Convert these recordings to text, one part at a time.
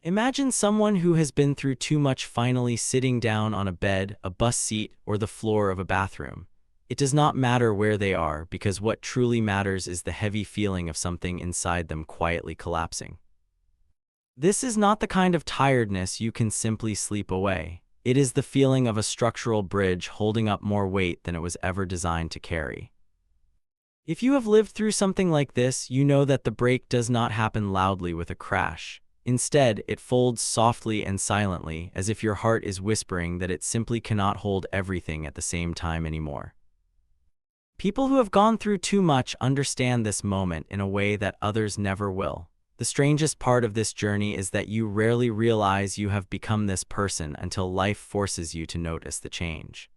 Imagine someone who has been through too much finally sitting down on a bed, a bus seat, or the floor of a bathroom. It does not matter where they are, because what truly matters is the heavy feeling of something inside them quietly collapsing. This is not the kind of tiredness you can simply sleep away. It is the feeling of a structural bridge holding up more weight than it was ever designed to carry. If you have lived through something like this, you know that the break does not happen loudly with a crash. Instead, it folds softly and silently, as if your heart is whispering that it simply cannot hold everything at the same time anymore. People who have gone through too much understand this moment in a way that others never will. The strangest part of this journey is that you rarely realize you have become this person until life forces you to notice the change.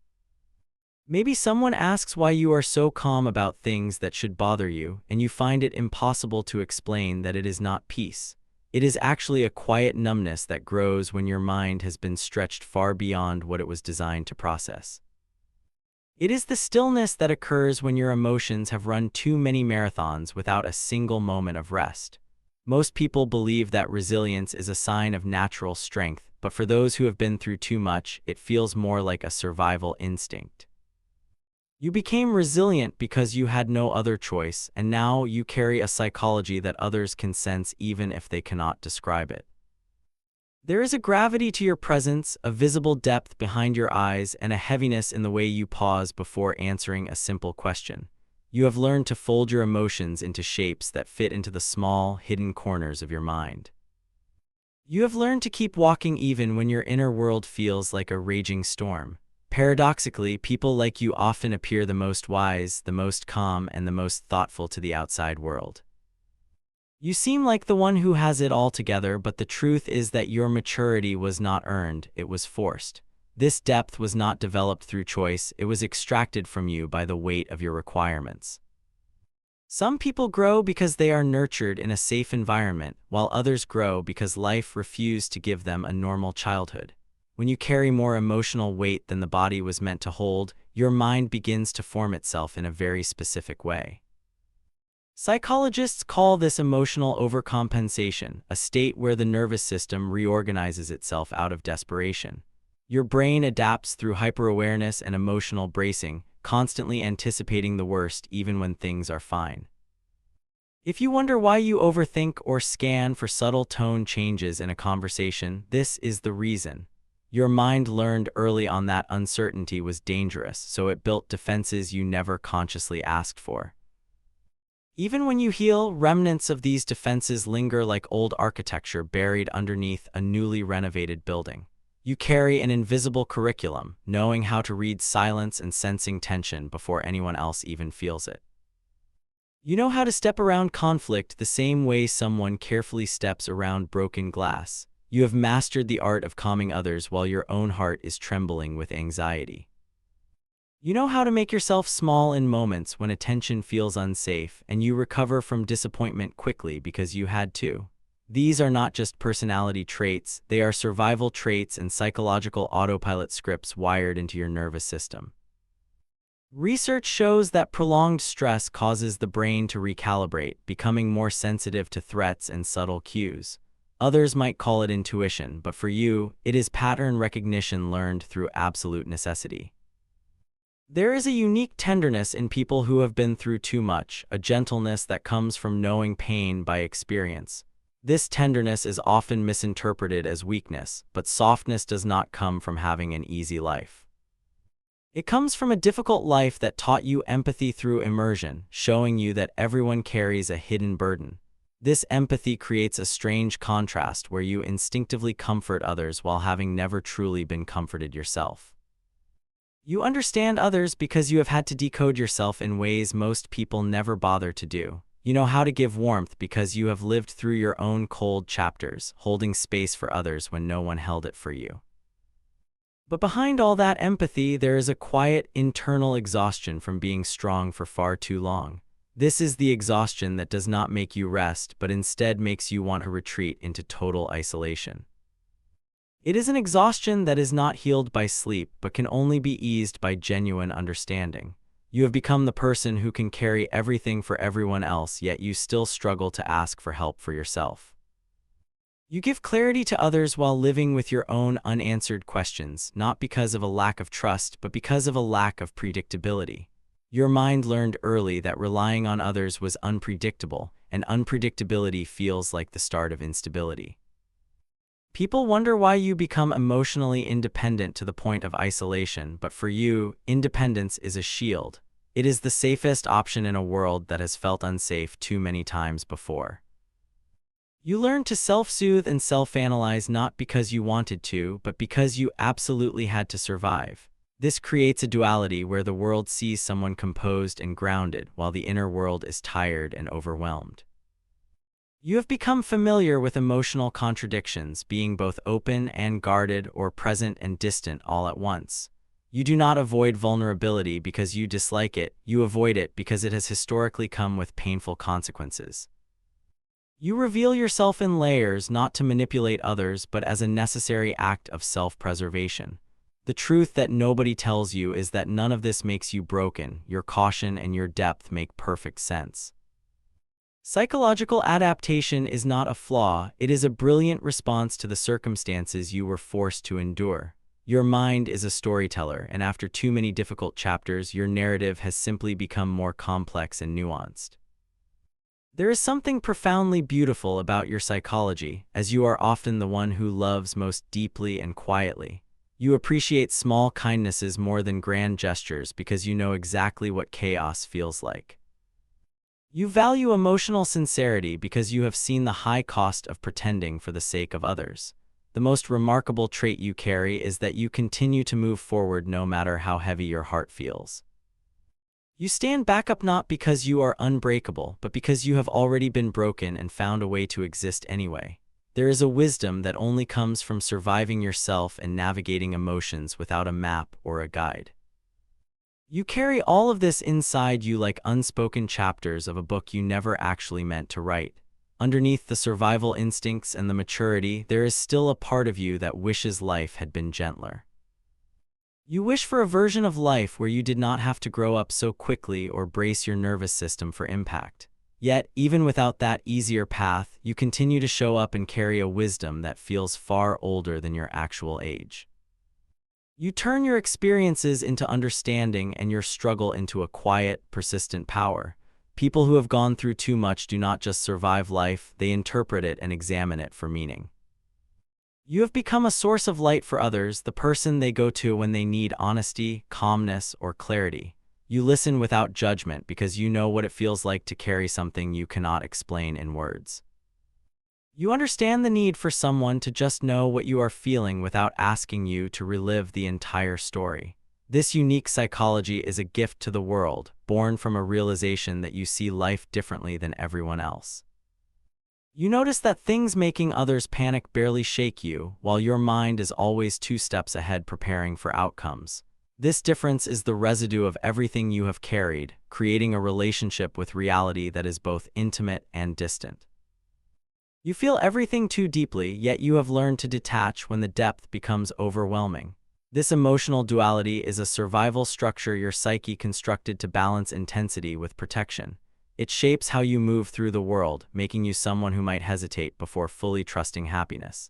Maybe someone asks why you are so calm about things that should bother you, and you find it impossible to explain that it is not peace. It is actually a quiet numbness that grows when your mind has been stretched far beyond what it was designed to process. It is the stillness that occurs when your emotions have run too many marathons without a single moment of rest. Most people believe that resilience is a sign of natural strength, but for those who have been through too much, it feels more like a survival instinct. You became resilient because you had no other choice, and now you carry a psychology that others can sense even if they cannot describe it. There is a gravity to your presence, a visible depth behind your eyes, and a heaviness in the way you pause before answering a simple question. You have learned to fold your emotions into shapes that fit into the small, hidden corners of your mind. You have learned to keep walking even when your inner world feels like a raging storm. Paradoxically, people like you often appear the most wise, the most calm, and the most thoughtful to the outside world. You seem like the one who has it all together, but the truth is that your maturity was not earned, it was forced. This depth was not developed through choice, it was extracted from you by the weight of your requirements. Some people grow because they are nurtured in a safe environment, while others grow because life refused to give them a normal childhood. When you carry more emotional weight than the body was meant to hold, your mind begins to form itself in a very specific way. Psychologists call this emotional overcompensation, a state where the nervous system reorganizes itself out of desperation. Your brain adapts through hyperawareness and emotional bracing, constantly anticipating the worst even when things are fine. If you wonder why you overthink or scan for subtle tone changes in a conversation, this is the reason. Your mind learned early on that uncertainty was dangerous, so it built defenses you never consciously asked for. Even when you heal, remnants of these defenses linger like old architecture buried underneath a newly renovated building. You carry an invisible curriculum, knowing how to read silence and sensing tension before anyone else even feels it. You know how to step around conflict the same way someone carefully steps around broken glass. You have mastered the art of calming others while your own heart is trembling with anxiety. You know how to make yourself small in moments when attention feels unsafe, and you recover from disappointment quickly because you had to. These are not just personality traits, they are survival traits and psychological autopilot scripts wired into your nervous system. Research shows that prolonged stress causes the brain to recalibrate, becoming more sensitive to threats and subtle cues. Others might call it intuition, but for you, it is pattern recognition learned through absolute necessity. There is a unique tenderness in people who have been through too much, a gentleness that comes from knowing pain by experience. This tenderness is often misinterpreted as weakness, but softness does not come from having an easy life. It comes from a difficult life that taught you empathy through immersion, showing you that everyone carries a hidden burden. This empathy creates a strange contrast where you instinctively comfort others while having never truly been comforted yourself. You understand others because you have had to decode yourself in ways most people never bother to do. You know how to give warmth because you have lived through your own cold chapters, holding space for others when no one held it for you. But behind all that empathy, there is a quiet, internal exhaustion from being strong for far too long. This is the exhaustion that does not make you rest, but instead makes you want to retreat into total isolation. It is an exhaustion that is not healed by sleep, but can only be eased by genuine understanding. You have become the person who can carry everything for everyone else, yet you still struggle to ask for help for yourself. You give clarity to others while living with your own unanswered questions, not because of a lack of trust, but because of a lack of predictability. Your mind learned early that relying on others was unpredictable, and unpredictability feels like the start of instability. People wonder why you become emotionally independent to the point of isolation, but for you, independence is a shield. It is the safest option in a world that has felt unsafe too many times before. You learn to self-soothe and self-analyze not because you wanted to, but because you absolutely had to survive. This creates a duality where the world sees someone composed and grounded, while the inner world is tired and overwhelmed. You have become familiar with emotional contradictions, being both open and guarded or present and distant all at once. You do not avoid vulnerability because you dislike it, you avoid it because it has historically come with painful consequences. You reveal yourself in layers not to manipulate others but as a necessary act of self-preservation. The truth that nobody tells you is that none of this makes you broken. Your caution and your depth make perfect sense. Psychological adaptation is not a flaw, it is a brilliant response to the circumstances you were forced to endure. Your mind is a storyteller, and after too many difficult chapters, your narrative has simply become more complex and nuanced. There is something profoundly beautiful about your psychology, as you are often the one who loves most deeply and quietly. You appreciate small kindnesses more than grand gestures because you know exactly what chaos feels like. You value emotional sincerity because you have seen the high cost of pretending for the sake of others. The most remarkable trait you carry is that you continue to move forward no matter how heavy your heart feels. You stand back up not because you are unbreakable, but because you have already been broken and found a way to exist anyway. There is a wisdom that only comes from surviving yourself and navigating emotions without a map or a guide. You carry all of this inside you like unspoken chapters of a book you never actually meant to write. Underneath the survival instincts and the maturity, there is still a part of you that wishes life had been gentler. You wish for a version of life where you did not have to grow up so quickly or brace your nervous system for impact. Yet, even without that easier path, you continue to show up and carry a wisdom that feels far older than your actual age. You turn your experiences into understanding and your struggle into a quiet, persistent power. People who have gone through too much do not just survive life, they interpret it and examine it for meaning. You have become a source of light for others, the person they go to when they need honesty, calmness, or clarity. You listen without judgment because you know what it feels like to carry something you cannot explain in words. You understand the need for someone to just know what you are feeling without asking you to relive the entire story. This unique psychology is a gift to the world, born from a realization that you see life differently than everyone else. You notice that things making others panic barely shake you, while your mind is always 2 steps ahead preparing for outcomes. This difference is the residue of everything you have carried, creating a relationship with reality that is both intimate and distant. You feel everything too deeply, yet you have learned to detach when the depth becomes overwhelming. This emotional duality is a survival structure your psyche constructed to balance intensity with protection. It shapes how you move through the world, making you someone who might hesitate before fully trusting happiness.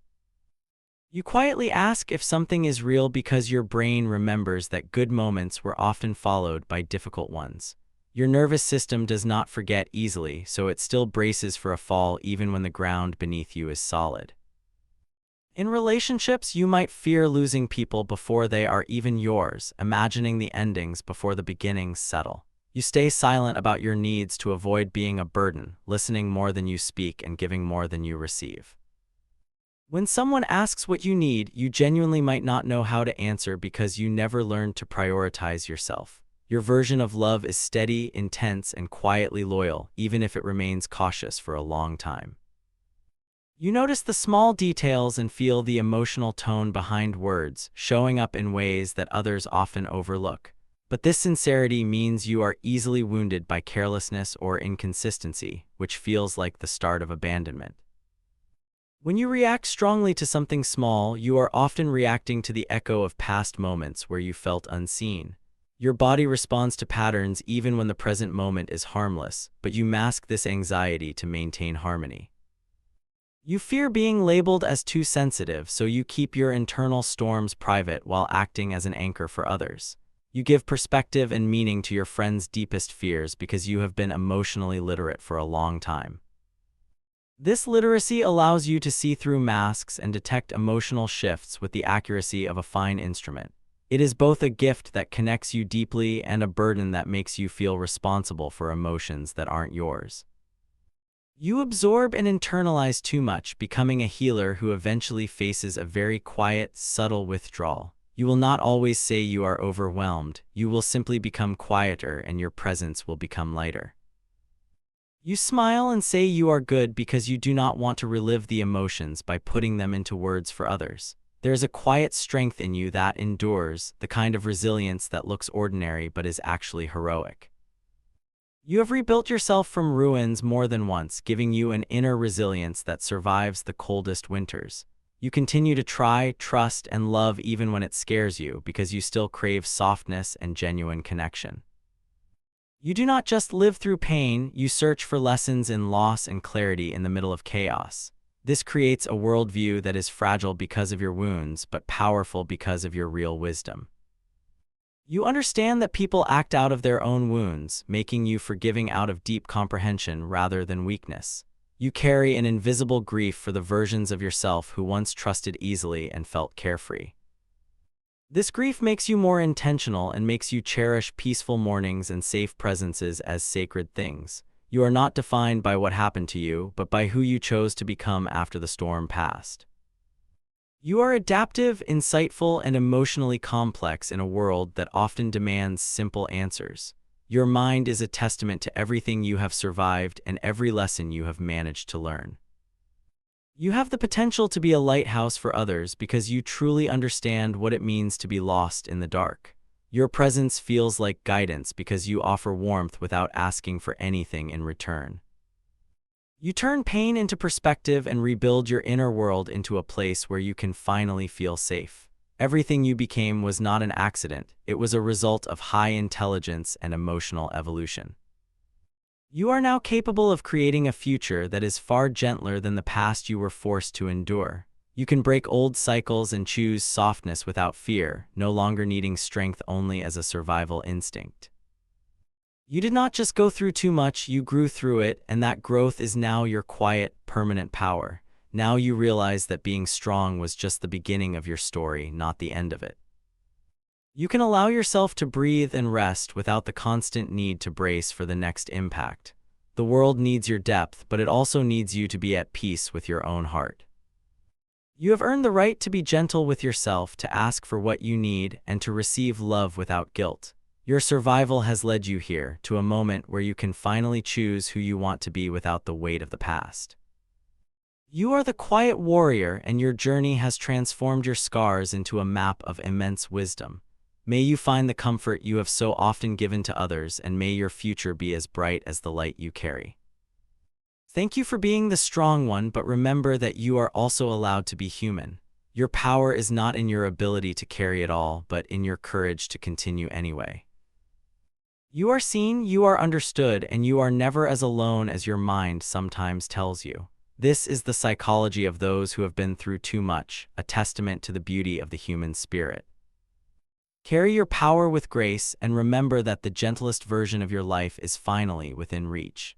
You quietly ask if something is real because your brain remembers that good moments were often followed by difficult ones. Your nervous system does not forget easily, so it still braces for a fall even when the ground beneath you is solid. In relationships, you might fear losing people before they are even yours, imagining the endings before the beginnings settle. You stay silent about your needs to avoid being a burden, listening more than you speak and giving more than you receive. When someone asks what you need, you genuinely might not know how to answer because you never learned to prioritize yourself. Your version of love is steady, intense, and quietly loyal, even if it remains cautious for a long time. You notice the small details and feel the emotional tone behind words, showing up in ways that others often overlook. But this sincerity means you are easily wounded by carelessness or inconsistency, which feels like the start of abandonment. When you react strongly to something small, you are often reacting to the echo of past moments where you felt unseen. Your body responds to patterns even when the present moment is harmless, but you mask this anxiety to maintain harmony. You fear being labeled as too sensitive, so you keep your internal storms private while acting as an anchor for others. You give perspective and meaning to your friends' deepest fears because you have been emotionally literate for a long time. This literacy allows you to see through masks and detect emotional shifts with the accuracy of a fine instrument. It is both a gift that connects you deeply and a burden that makes you feel responsible for emotions that aren't yours. You absorb and internalize too much, becoming a healer who eventually faces a very quiet, subtle withdrawal. You will not always say you are overwhelmed. You will simply become quieter and your presence will become lighter. You smile and say you are good because you do not want to relive the emotions by putting them into words for others. There is a quiet strength in you that endures, the kind of resilience that looks ordinary but is actually heroic. You have rebuilt yourself from ruins more than once, giving you an inner resilience that survives the coldest winters. You continue to try, trust, and love even when it scares you because you still crave softness and genuine connection. You do not just live through pain, you search for lessons in loss and clarity in the middle of chaos. This creates a worldview that is fragile because of your wounds, but powerful because of your real wisdom. You understand that people act out of their own wounds, making you forgiving out of deep comprehension rather than weakness. You carry an invisible grief for the versions of yourself who once trusted easily and felt carefree. This grief makes you more intentional and makes you cherish peaceful mornings and safe presences as sacred things. You are not defined by what happened to you, but by who you chose to become after the storm passed. You are adaptive, insightful, and emotionally complex in a world that often demands simple answers. Your mind is a testament to everything you have survived and every lesson you have managed to learn. You have the potential to be a lighthouse for others because you truly understand what it means to be lost in the dark. Your presence feels like guidance because you offer warmth without asking for anything in return. You turn pain into perspective and rebuild your inner world into a place where you can finally feel safe. Everything you became was not an accident, it was a result of high intelligence and emotional evolution. You are now capable of creating a future that is far gentler than the past you were forced to endure. You can break old cycles and choose softness without fear, no longer needing strength only as a survival instinct. You did not just go through too much, you grew through it, and that growth is now your quiet, permanent power. Now you realize that being strong was just the beginning of your story, not the end of it. You can allow yourself to breathe and rest without the constant need to brace for the next impact. The world needs your depth, but it also needs you to be at peace with your own heart. You have earned the right to be gentle with yourself, to ask for what you need, and to receive love without guilt. Your survival has led you here, to a moment where you can finally choose who you want to be without the weight of the past. You are the quiet warrior, and your journey has transformed your scars into a map of immense wisdom. May you find the comfort you have so often given to others, and may your future be as bright as the light you carry. Thank you for being the strong one, but remember that you are also allowed to be human. Your power is not in your ability to carry it all, but in your courage to continue anyway. You are seen, you are understood, and you are never as alone as your mind sometimes tells you. This is the psychology of those who have been through too much, a testament to the beauty of the human spirit. Carry your power with grace and remember that the gentlest version of your life is finally within reach.